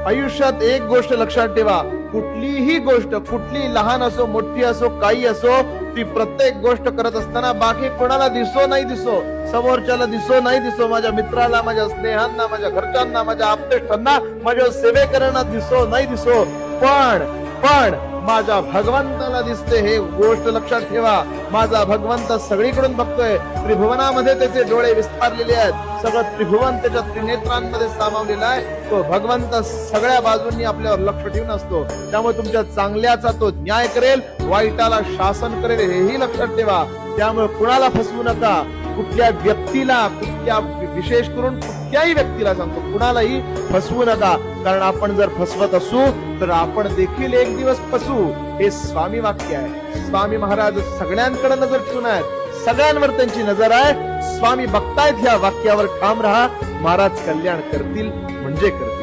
आयुष्यात एक गोष्ट लक्षात ठेवा, कुठलीही गोष्ट, कुठली लहान असो मोठी असो काही असो, ती प्रत्येक गोष्ट करत असताना बाकी कोणाला दिसो नाही दिसो, समोरच्याला दिसो नाही दिसो, माझ्या मित्राला, माझ्या स्नेहांना, माझ्या घरच्यांना, माझ्या आप्तेष्टांना, माझ्या सेवेकरांना दिसो नाही दिसो, पण माझ्या भगवंताला दिसते हे गोष्ट लक्षात ठेवा. माझा भगवंत सगळीकडून बघतोय. त्रिभुवनामध्ये त्याचे डोळे विस्तारलेले आहेत. सगळं त्रिभुवन त्याच्या त्रिनेत्रांमध्ये सामावलेलं आहे. तो भगवंत सगळ्या बाजूंनी आपल्यावर लक्ष ठेवून असतो. त्यामुळे तुमच्या चांगल्याचा तो न्याय करेल, वाईटाला शासन करेल, हेही लक्षात ठेवा. त्यामुळे कुणाला फसवू नका. कुठल्या व्यक्तीला, कुठल्या विशेष करून कुठल्याही व्यक्तीला सांगतो, कुणालाही फसवू नका. कारण आपण जर फसवत असू तर आपण देखील एक दिवस फसू. हे स्वामी वाक्य आहे. स्वामी महाराज सगळ्यांकडे नजर ठेवून आहेत. सगळ्यांवर त्यांची नजर आहे. स्वामी बघतायत. ह्या वाक्यावर ठाम राहा. महाराज कल्याण करतील म्हणजे करतील.